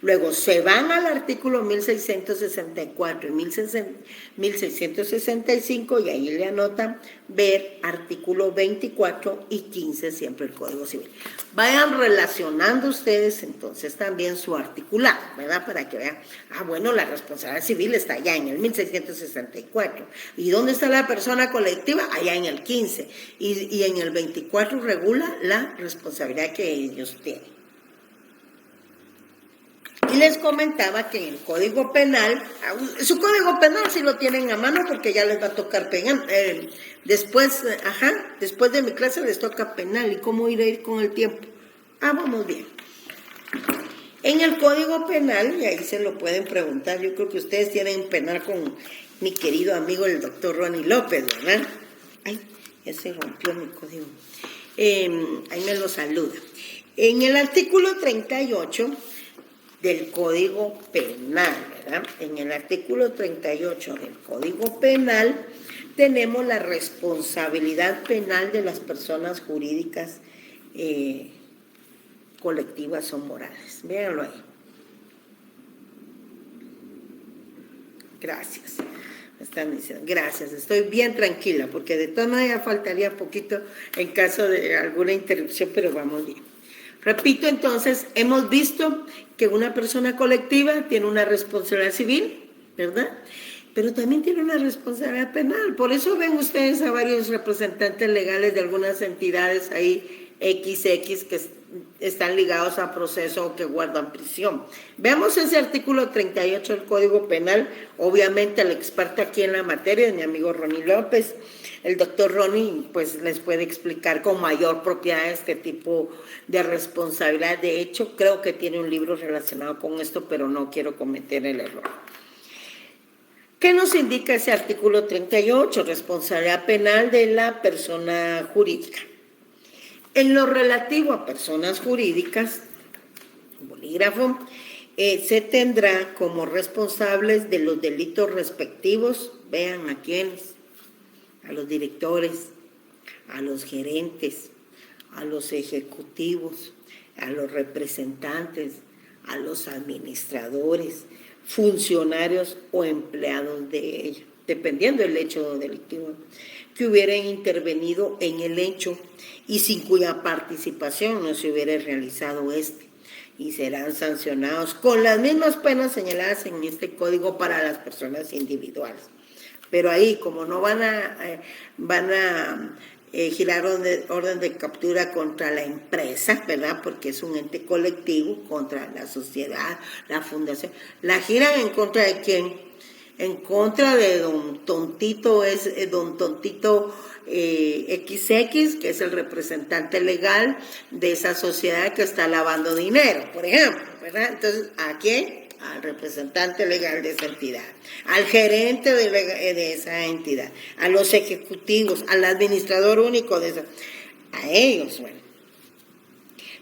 [SPEAKER 1] Luego se van al artículo 1664 y 1665 y ahí le anotan ver artículo 24 y 15 siempre el Código Civil. Vayan relacionando ustedes entonces también su articulado, ¿verdad? Para que vean, bueno, la responsabilidad civil está allá en el 1664. ¿Y dónde está la persona colectiva? Allá en el 15. Y en el 24 regula la responsabilidad que ellos tienen. Y les comentaba que en el Código Penal, su Código Penal sí lo tienen a mano porque ya les va a tocar penal. Después de mi clase les toca penal. ¿Y cómo ir con el tiempo? Vamos bien. En el Código Penal, y ahí se lo pueden preguntar, yo creo que ustedes tienen penal con mi querido amigo el doctor Ronnie López, ¿verdad? Ay, ya se rompió mi código. Ahí me lo saluda. En el artículo 38... del Código Penal, ¿verdad? En el artículo 38 del Código Penal tenemos la responsabilidad penal de las personas jurídicas colectivas o morales. Véanlo ahí. Gracias. Me están diciendo, gracias, estoy bien tranquila, porque de todas maneras faltaría poquito en caso de alguna interrupción, pero vamos bien. Repito, entonces, hemos visto que una persona colectiva tiene una responsabilidad civil, ¿verdad? Pero también tiene una responsabilidad penal. Por eso ven ustedes a varios representantes legales de algunas entidades ahí, XX, que están ligados a proceso o que guardan prisión. Veamos ese artículo 38 del Código Penal. Obviamente el experto aquí en la materia, mi amigo Ronnie López, el doctor Ronnie, pues les puede explicar con mayor propiedad este tipo de responsabilidad. De hecho, creo que tiene un libro relacionado con esto, pero no quiero cometer el error. ¿Qué nos indica ese artículo 38? Responsabilidad penal de la persona jurídica. En lo relativo a personas jurídicas, bolígrafo, se tendrá como responsables de los delitos respectivos, vean a quiénes, a los directores, a los gerentes, a los ejecutivos, a los representantes, a los administradores, funcionarios o empleados de ellos, dependiendo del hecho delictivo, que hubieran intervenido en el hecho y sin cuya participación no se hubiera realizado y serán sancionados con las mismas penas señaladas en este código para las personas individuales. Pero ahí, como no van a girar orden de captura contra la empresa, ¿verdad? Porque es un ente colectivo, contra la sociedad, la fundación, la giran en contra de quién. En contra de don Tontito XX, que es el representante legal de esa sociedad que está lavando dinero, por ejemplo, ¿verdad? Entonces, ¿a quién? Al representante legal de esa entidad, al gerente de esa entidad, a los ejecutivos, al administrador único de esa, a ellos, bueno.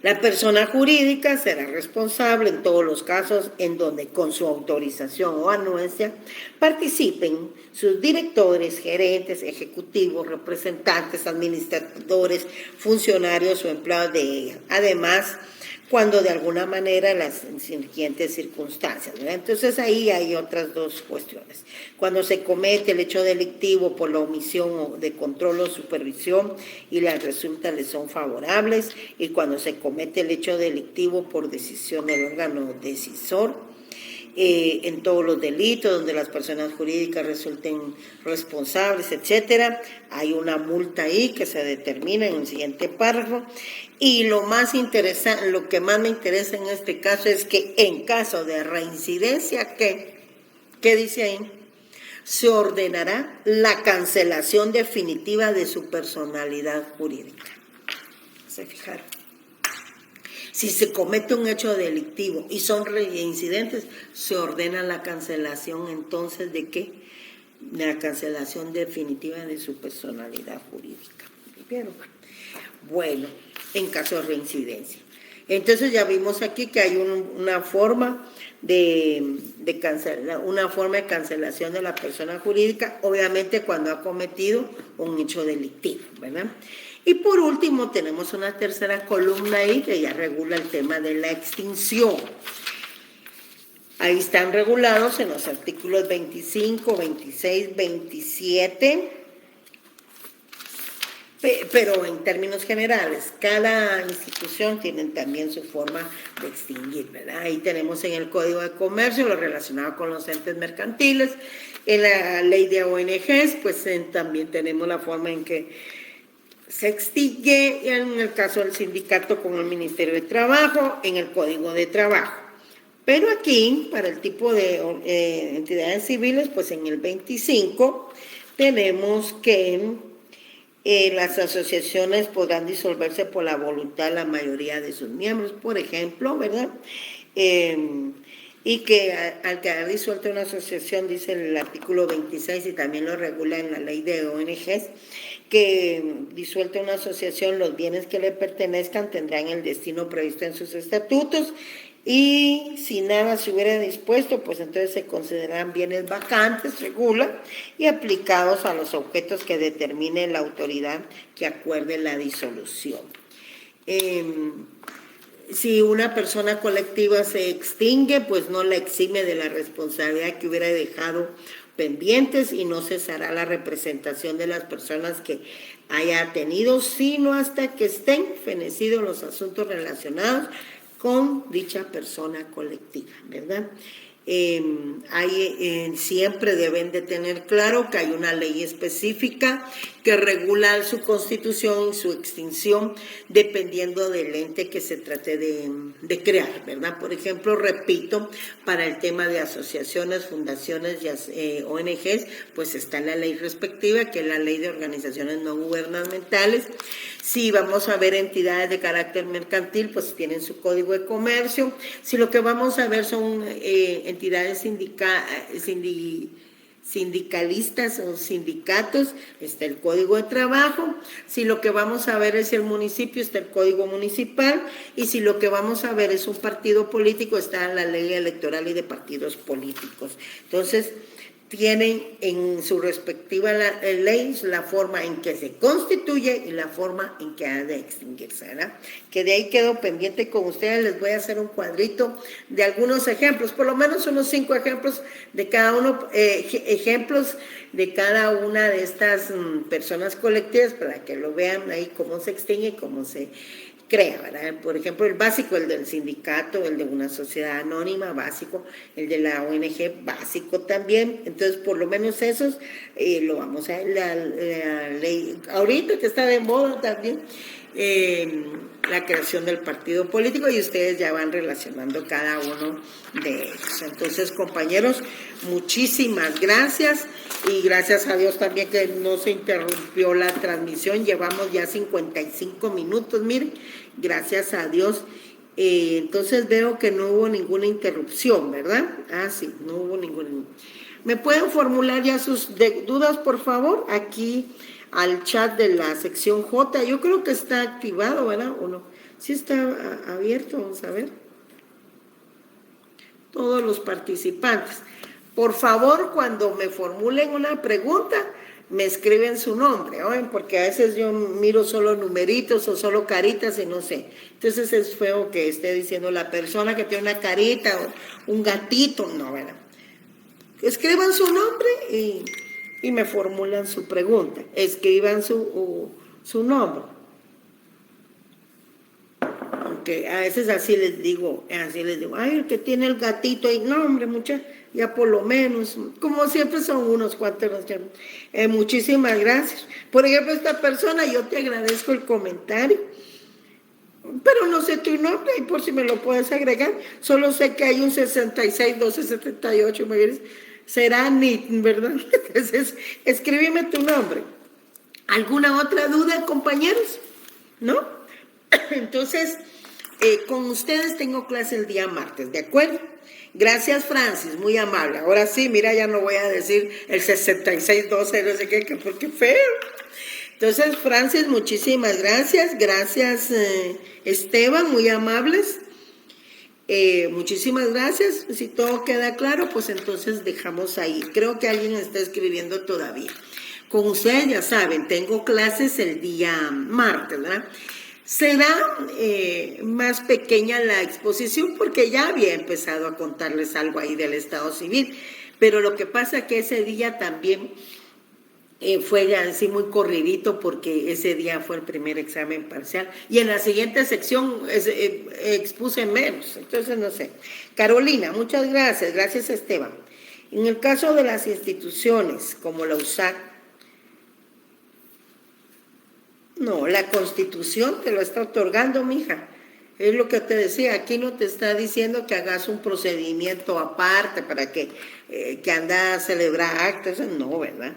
[SPEAKER 1] La persona jurídica será responsable en todos los casos en donde con su autorización o anuencia participen sus directores, gerentes, ejecutivos, representantes, administradores, funcionarios o empleados de ella. Además, cuando de alguna manera las siguientes circunstancias, ¿verdad? Entonces ahí hay otras dos cuestiones. Cuando se comete el hecho delictivo por la omisión de control o supervisión y las resultas le son favorables, y cuando se comete el hecho delictivo por decisión del órgano decisor, en todos los delitos donde las personas jurídicas resulten responsables, etcétera, hay una multa ahí que se determina en el siguiente párrafo. Y lo más interesante, lo que más me interesa en este caso es que en caso de reincidencia, ¿qué dice ahí? Se ordenará la cancelación definitiva de su personalidad jurídica. ¿Se fijaron? Si se comete un hecho delictivo y son reincidentes, se ordena la cancelación entonces ¿de qué? De la cancelación definitiva de su personalidad jurídica. ¿Vieron? Bueno, en caso de reincidencia. Entonces ya vimos aquí que hay una forma de cancelación de la persona jurídica, obviamente cuando ha cometido un hecho delictivo, ¿verdad? Y por último tenemos una tercera columna ahí que ya regula el tema de la extinción. Ahí están regulados en los artículos 25, 26, 27, pero en términos generales, cada institución tiene también su forma de extinguir, ¿verdad? Ahí tenemos en el Código de Comercio lo relacionado con los entes mercantiles, en la ley de ONGs, pues también tenemos la forma en que se extingue, y en el caso del sindicato con el Ministerio de Trabajo, en el Código de Trabajo. Pero aquí, para el tipo de entidades civiles, pues en el 25 tenemos que las asociaciones podrán disolverse por la voluntad de la mayoría de sus miembros, por ejemplo, ¿verdad? Y que al quedar disuelta una asociación, dice el artículo 26, y también lo regula en la ley de ONGs, que disuelta una asociación, los bienes que le pertenezcan tendrán el destino previsto en sus estatutos, y si nada se hubiera dispuesto, pues entonces se consideran bienes vacantes, regula, y aplicados a los objetos que determine la autoridad que acuerde la disolución. Si una persona colectiva se extingue, pues no la exime de la responsabilidad que hubiera dejado pendientes y no cesará la representación de las personas que haya tenido, sino hasta que estén fenecidos los asuntos relacionados con dicha persona colectiva, ¿verdad? Siempre deben de tener claro que hay una ley específica que regula su constitución y su extinción dependiendo del ente que se trate de crear, ¿verdad? Por ejemplo, repito, para el tema de asociaciones, fundaciones y ONGs, pues está la ley respectiva, que es la ley de organizaciones no gubernamentales. Si vamos a ver entidades de carácter mercantil, pues tienen su código de comercio. Si lo que vamos a ver son entidades sindicalistas o sindicatos, está el Código de Trabajo. Si lo que vamos a ver es el municipio, está el Código Municipal. Y si lo que vamos a ver es un partido político, está la ley electoral y de partidos políticos. Entonces, tienen en su respectiva ley la forma en que se constituye y la forma en que ha de extinguirse, ¿verdad? Que de ahí quedo pendiente con ustedes, les voy a hacer un cuadrito de algunos ejemplos, por lo menos unos 5 ejemplos de cada uno, ejemplos de cada una de estas personas colectivas para que lo vean ahí cómo se extingue y cómo se crea, ¿verdad? Por ejemplo, el básico, el del sindicato, el de una sociedad anónima, básico, el de la ONG, básico también. Entonces, por lo menos esos lo vamos a ver, la ley, ahorita que está de moda también, la creación del partido político, y ustedes ya van relacionando cada uno de ellos. Entonces, compañeros, muchísimas gracias, y gracias a Dios también que no se interrumpió la transmisión, llevamos ya 55 minutos, miren, gracias a Dios. Entonces veo que no hubo ninguna interrupción, ¿verdad? Sí, no hubo ninguna. ¿Me pueden formular ya sus dudas, por favor? Aquí al chat de la sección J, yo creo que está activado, ¿verdad? ¿O no? Sí está abierto, vamos a ver. Todos los participantes. Por favor, cuando me formulen una pregunta, me escriben su nombre, ¿oyen? Porque a veces yo miro solo numeritos o solo caritas y no sé. Entonces es feo que esté diciendo la persona que tiene una carita o un gatito, no, ¿verdad? Escriban su nombre y me formulan su pregunta. Escriban su nombre. Aunque a veces así les digo, ay, el que tiene el gatito ahí, no, hombre, muchachos, ya por lo menos, como siempre son unos cuantos. Muchísimas gracias. Por ejemplo, esta persona, yo te agradezco el comentario, pero no sé tu nombre, y por si me lo puedes agregar, solo sé que hay un 66 12 78, me dices, será NIT, ¿verdad? Entonces, escríbeme tu nombre. ¿Alguna otra duda, compañeros? ¿No? Entonces, con ustedes tengo clase el día martes, ¿de acuerdo? Gracias, Francis, muy amable. Ahora sí, mira, ya no voy a decir el 6612, no sé qué, porque feo. Entonces, Francis, muchísimas gracias. Gracias, Esteban, muy amables. Muchísimas gracias. Si todo queda claro, pues entonces dejamos ahí. Creo que alguien está escribiendo todavía. Con ustedes ya saben, tengo clases el día martes, ¿verdad? Será más pequeña la exposición porque ya había empezado a contarles algo ahí del Estado Civil, pero lo que pasa es que ese día también fue así muy corridito porque ese día fue el primer examen parcial y en la siguiente sección expuse menos, entonces no sé. Carolina, muchas gracias, gracias Esteban. En el caso de las instituciones como la USAC, no, la Constitución te lo está otorgando, mija. Es lo que te decía, aquí no te está diciendo que hagas un procedimiento aparte para que anda a celebrar actos, no, ¿verdad?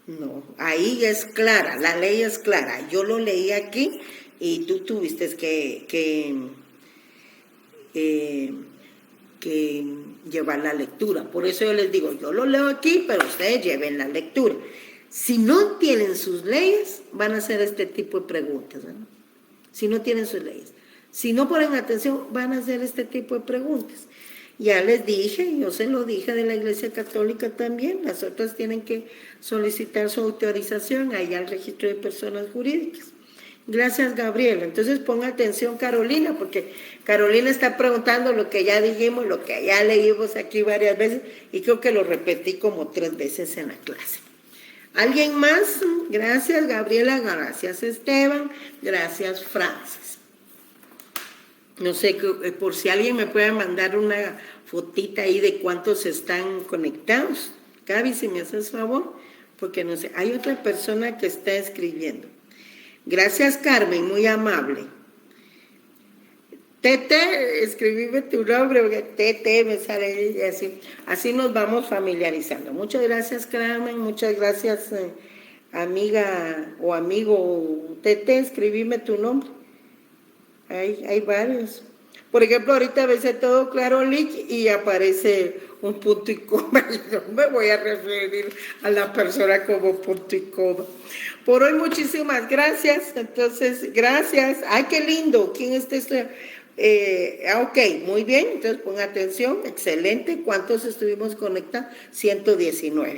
[SPEAKER 1] No, ahí es clara, la ley es clara. Yo lo leí aquí y tú tuviste que llevar la lectura. Por eso yo les digo, yo lo leo aquí, pero ustedes lleven la lectura. Si no tienen sus leyes, van a hacer este tipo de preguntas, ¿no? Si no tienen sus leyes. Si no ponen atención, van a hacer este tipo de preguntas. Ya les dije, yo se lo dije de la Iglesia Católica también, las otras tienen que solicitar su autorización allá al registro de personas jurídicas. Gracias, Gabriela. Entonces ponga atención, Carolina, porque Carolina está preguntando lo que ya dijimos, lo que ya leímos aquí varias veces, y creo que lo repetí como 3 veces en la clase. ¿Alguien más? Gracias, Gabriela. Gracias, Esteban. Gracias, Francis. No sé, por si alguien me puede mandar una fotita ahí de cuántos están conectados. Gaby, si me haces favor, porque no sé. Hay otra persona que está escribiendo. Gracias, Carmen, muy amable. Tete, escribime tu nombre, porque Tete me sale y así nos vamos familiarizando. Muchas gracias, Carmen, muchas gracias, amiga o amigo Tete, escribime tu nombre. Hay varios. Por ejemplo, ahorita ves todo claro, Lick, y aparece un punto y coma. Y no me voy a referir a la persona como punto y coma. Por hoy, muchísimas gracias. Entonces, gracias. ¡Ay, qué lindo! ¿Quién está? Ok, muy bien. Entonces, pon atención. Excelente. ¿Cuántos estuvimos conectados? 119.